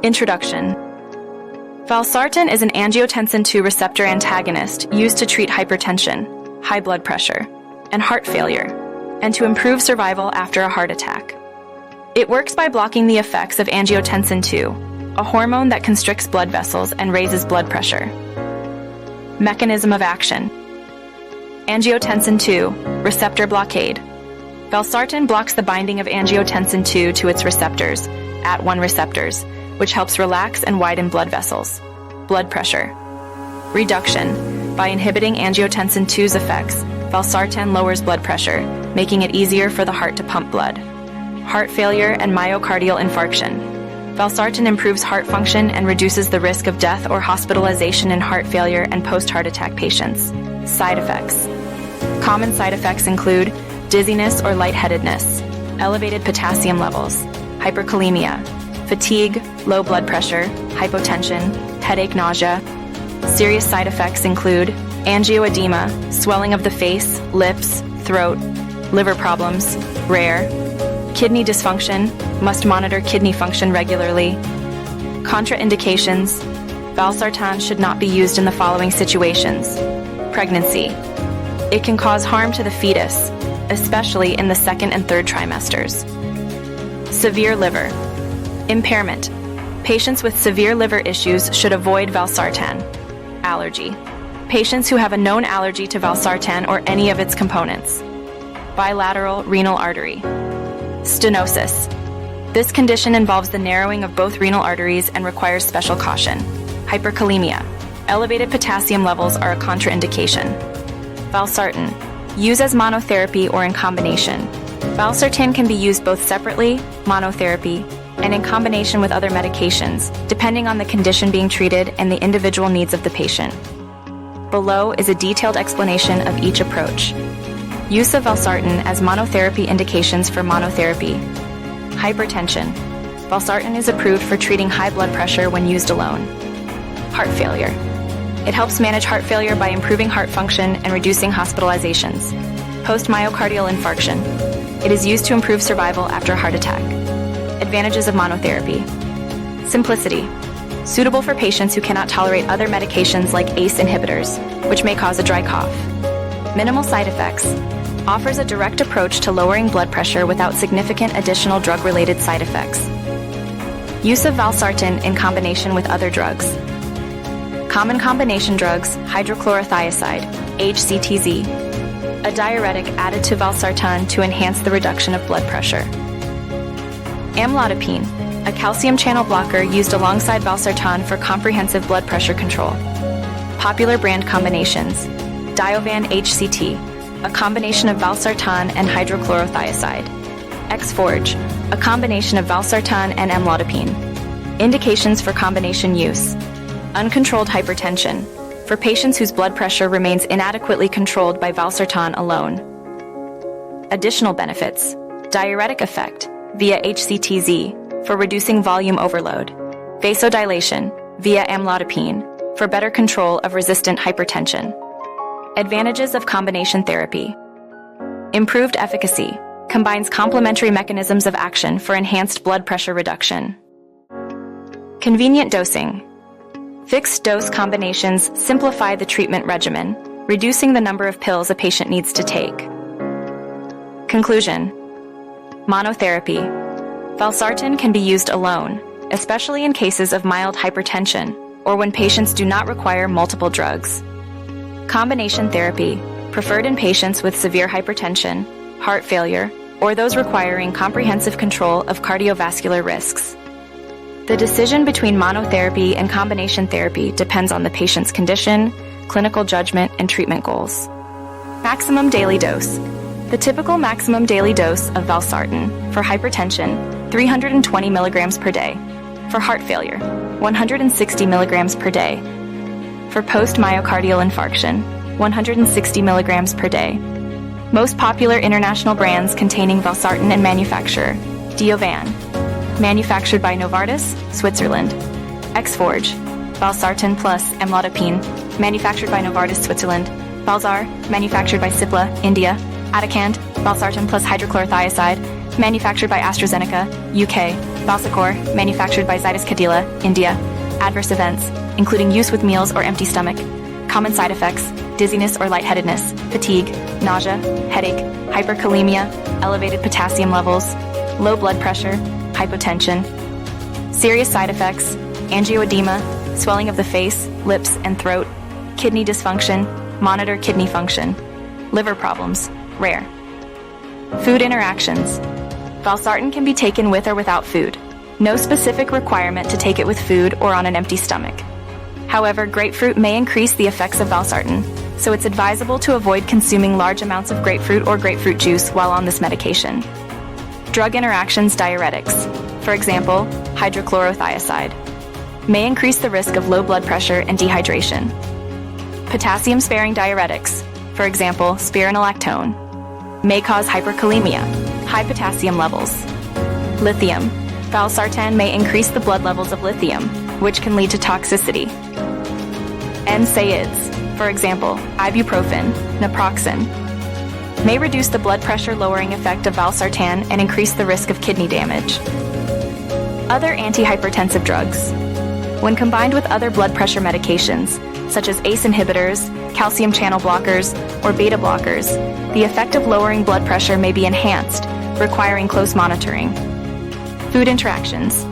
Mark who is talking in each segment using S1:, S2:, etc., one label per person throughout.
S1: Introduction. Valsartan is an angiotensin II receptor antagonist used to treat hypertension, high blood pressure, and heart failure, and to improve survival after a heart attack. It works by blocking the effects of angiotensin II, a hormone that constricts blood vessels and raises blood pressure. Mechanism of action. Angiotensin II, receptor blockade. Valsartan blocks the binding of angiotensin II to its receptors, AT1 receptors, which helps relax and widen blood vessels. Blood pressure. Reduction. By inhibiting angiotensin II's effects, valsartan lowers blood pressure, making it easier for the heart to pump blood. Heart failure and myocardial infarction. Valsartan improves heart function and reduces the risk of death or hospitalization in heart failure and post-heart attack patients. Side effects. Common side effects include dizziness or lightheadedness, elevated potassium levels, hyperkalemia, fatigue, low blood pressure, hypotension, headache, nausea. Serious side effects include angioedema, swelling of the face, lips, throat, liver problems, rare, kidney dysfunction, must monitor kidney function regularly. Contraindications. Valsartan should not be used in the following situations. Pregnancy. It can cause harm to the fetus, especially in the second and third trimesters. Severe liver. Impairment. Patients with severe liver issues should avoid valsartan. Allergy. Patients who have a known allergy to valsartan or any of its components. Bilateral renal artery. Stenosis. This condition involves the narrowing of both renal arteries and requires special caution. Hyperkalemia. Elevated potassium levels are a contraindication. Valsartan. Use as monotherapy or in combination. Valsartan can be used both separately, monotherapy, and in combination with other medications, depending on the condition being treated and the individual needs of the patient. Below is a detailed explanation of each approach. Use of valsartan as monotherapy indications for monotherapy. Hypertension. Valsartan is approved for treating high blood pressure when used alone. Heart failure. It helps manage heart failure by improving heart function and reducing hospitalizations. Post-myocardial infarction. It is used to improve survival after a heart attack. Advantages of monotherapy. Simplicity. Suitable for patients who cannot tolerate other medications like ACE inhibitors, which may cause a dry cough. Minimal side effects. Offers a direct approach to lowering blood pressure without significant additional drug-related side effects. Use of valsartan in combination with other drugs. Common combination drugs, hydrochlorothiazide, HCTZ, a diuretic added to valsartan to enhance the reduction of blood pressure. Amlodipine, a calcium channel blocker used alongside valsartan for comprehensive blood pressure control. Popular brand combinations. Diovan HCT, a combination of valsartan and hydrochlorothiazide. Exforge, a combination of valsartan and amlodipine. Indications for combination use. Uncontrolled hypertension, for patients whose blood pressure remains inadequately controlled by valsartan alone. Additional benefits. Diuretic effect, via HCTZ, for reducing volume overload. Vasodilation, via amlodipine, for better control of resistant hypertension. Advantages of combination therapy. Improved efficacy, combines complementary mechanisms of action for enhanced blood pressure reduction. Convenient dosing. Fixed dose combinations simplify the treatment regimen, reducing the number of pills a patient needs to take. Conclusion. Monotherapy. Valsartan can be used alone, especially in cases of mild hypertension or when patients do not require multiple drugs. Combination therapy, preferred in patients with severe hypertension, heart failure, or those requiring comprehensive control of cardiovascular risks. The decision between monotherapy and combination therapy depends on the patient's condition, clinical judgment, and treatment goals. Maximum daily dose. The typical maximum daily dose of valsartan for hypertension, 320 milligrams per day. For heart failure, 160 milligrams per day. For post-myocardial infarction, 160 milligrams per day. Most popular international brands containing valsartan and manufacturer, Diovan, manufactured by Novartis, Switzerland. Exforge, valsartan plus amlodipine, manufactured by Novartis, Switzerland. Valsar, manufactured by Cipla, India. Atacand, valsartan plus hydrochlorothiazide, manufactured by AstraZeneca, UK. Valsartan, manufactured by Zydus Cadila, India. Adverse events, including use with meals or empty stomach. Common side effects, dizziness or lightheadedness, fatigue, nausea, headache, hyperkalemia, elevated potassium levels, low blood pressure, hypotension. Serious side effects, angioedema, swelling of the face, lips, and throat, kidney dysfunction, monitor kidney function, liver problems, rare. Food interactions. Valsartan can be taken with or without food. No specific requirement to take it with food or on an empty stomach. However, grapefruit may increase the effects of valsartan, so it's advisable to avoid consuming large amounts of grapefruit or grapefruit juice while on this medication. Drug interactions. Diuretics, for example, hydrochlorothiazide, may increase the risk of low blood pressure and dehydration. Potassium-sparing diuretics, for example, spironolactone, may cause hyperkalemia, high potassium levels. Lithium. Valsartan may increase the blood levels of lithium, which can lead to toxicity. NSAIDs, for example, ibuprofen, naproxen, may reduce the blood pressure lowering effect of valsartan and increase the risk of kidney damage. Other antihypertensive drugs. When combined with other blood pressure medications, such as ACE inhibitors, calcium channel blockers, or beta blockers, the effect of lowering blood pressure may be enhanced, requiring close monitoring. Food interactions.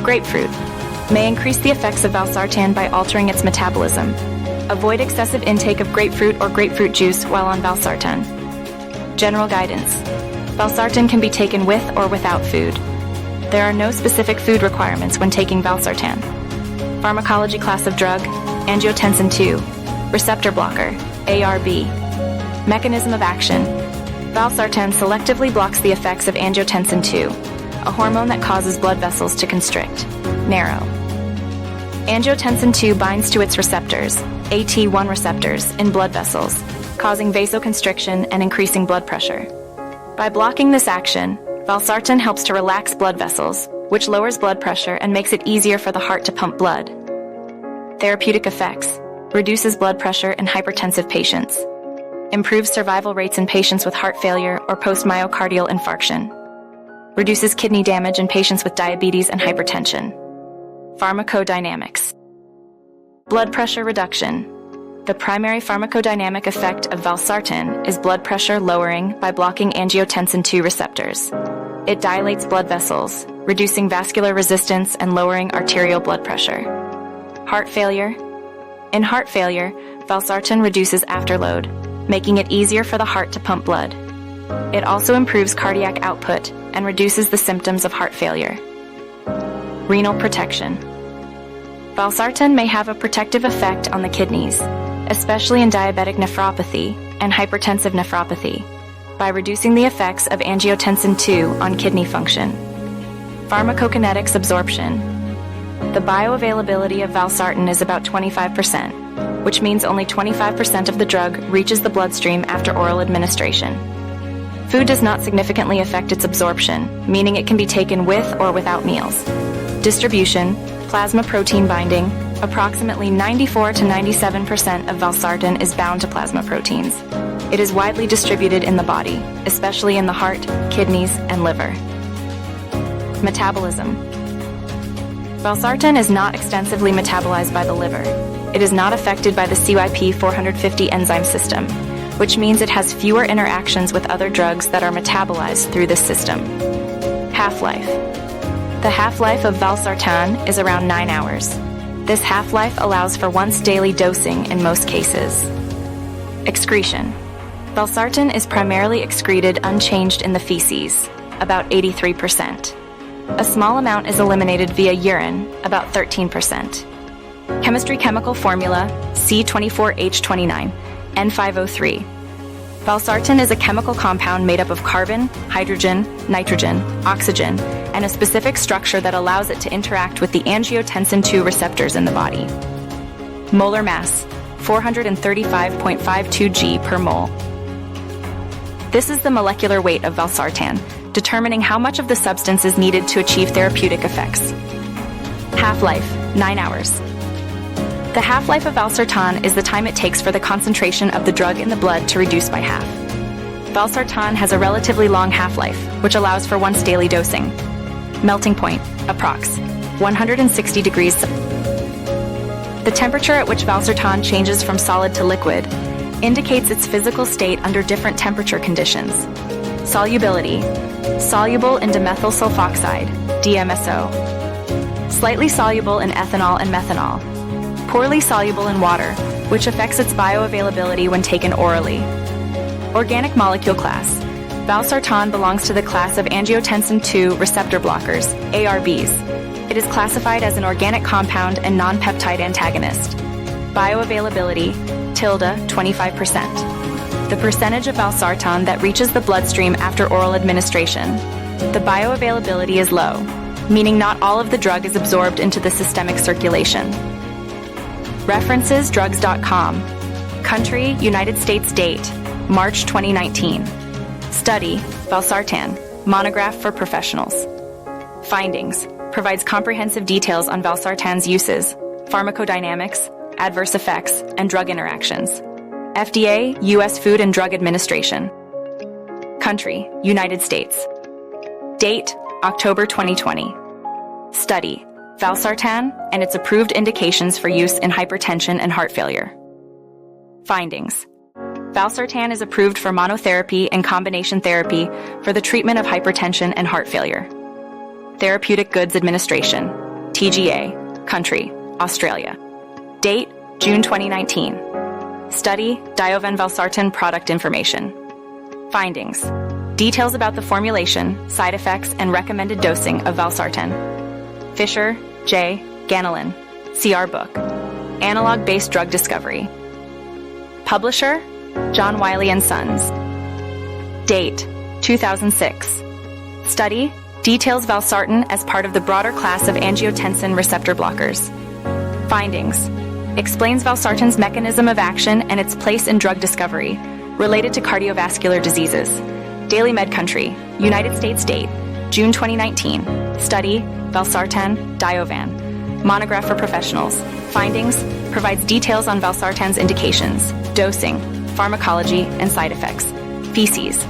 S1: Grapefruit may increase the effects of valsartan by altering its metabolism. Avoid excessive intake of grapefruit or grapefruit juice while on valsartan. General guidance. Valsartan can be taken with or without food. There are no specific food requirements when taking valsartan. Pharmacology class of drug, Angiotensin II, receptor blocker, ARB. Mechanism of action. Valsartan selectively blocks the effects of angiotensin II, a hormone that causes blood vessels to constrict, narrow. Angiotensin II binds to its receptors, AT1 receptors, in blood vessels, causing vasoconstriction and increasing blood pressure. By blocking this action, valsartan helps to relax blood vessels, which lowers blood pressure and makes it easier for the heart to pump blood. Therapeutic effects. Reduces blood pressure in hypertensive patients. Improves survival rates in patients with heart failure or post-myocardial infarction. Reduces kidney damage in patients with diabetes and hypertension. Pharmacodynamics. Blood pressure reduction. The primary pharmacodynamic effect of valsartan is blood pressure lowering by blocking angiotensin II receptors. It dilates blood vessels, reducing vascular resistance and lowering arterial blood pressure. Heart failure. In heart failure, valsartan reduces afterload, making it easier for the heart to pump blood. It also improves cardiac output and reduces the symptoms of heart failure. Renal protection. Valsartan may have a protective effect on the kidneys, especially in diabetic nephropathy and hypertensive nephropathy, by reducing the effects of angiotensin II on kidney function. Pharmacokinetics absorption. The bioavailability of valsartan is about 25%, which means only 25% of the drug reaches the bloodstream after oral administration. Food does not significantly affect its absorption, meaning it can be taken with or without meals. Distribution, plasma protein binding, approximately 94 to 97% of valsartan is bound to plasma proteins. It is widely distributed in the body, especially in the heart, kidneys, and liver. Metabolism. Valsartan is not extensively metabolized by the liver. It is not affected by the CYP450 enzyme system, which means it has fewer interactions with other drugs that are metabolized through this system. Half-life. The half-life of valsartan is around 9 hours. This half-life allows for once-daily dosing in most cases. Excretion. Valsartan is primarily excreted unchanged in the feces, about 83%. A small amount is eliminated via urine, about 13%. Chemistry chemical formula C24H29, N503. Valsartan is a chemical compound made up of carbon, hydrogen, nitrogen, oxygen, and a specific structure that allows it to interact with the angiotensin II receptors in the body. Molar mass, 435.52 g per mole. This is the molecular weight of valsartan, determining how much of the substance is needed to achieve therapeutic effects. Half-life, 9 hours. The half-life of valsartan is the time it takes for the concentration of the drug in the blood to reduce by half. Valsartan has a relatively long half-life, which allows for once daily dosing. Melting point, approx. 160 degrees. The temperature at which Valsartan changes from solid to liquid indicates its physical state under different temperature conditions. Solubility, soluble in dimethyl sulfoxide, DMSO. Slightly soluble in ethanol and methanol. Poorly soluble in water, which affects its bioavailability when taken orally. Organic molecule class. Valsartan belongs to the class of angiotensin II receptor blockers, ARBs. It is classified as an organic compound and non-peptide antagonist. Bioavailability, tilde 25%. The percentage of Valsartan that reaches the bloodstream after oral administration. The bioavailability is low, meaning not all of the drug is absorbed into the systemic circulation. References drugs.com. Country, United States. Date, March 2019. Study, Valsartan, monograph for professionals. Findings, provides comprehensive details on Valsartan's uses, pharmacodynamics, adverse effects, and drug interactions. FDA, U.S. Food and Drug Administration. Country, United States. Date, October 2020. Study, Valsartan and its approved indications for use in hypertension and heart failure. Findings. Valsartan is approved for monotherapy and combination therapy for the treatment of hypertension and heart failure. Therapeutic Goods Administration, TGA, Country, Australia. Date, June 2019. Study, Diovan Valsartan product information. Findings. Details about the formulation, side effects, and recommended dosing of Valsartan. Fisher, J. Ganelin, CR Book. Analog-based drug discovery. Publisher, John Wiley & Sons. Date, 2006. Study, details Valsartan as part of the broader class of angiotensin receptor blockers. Findings, explains Valsartan's mechanism of action and its place in drug discovery related to cardiovascular diseases. Daily Med Country, United States. Date, June 2019. Study, Valsartan, Diovan. Monograph for professionals. Findings, provides details on Valsartan's indications, dosing, pharmacology, and side effects. Feces,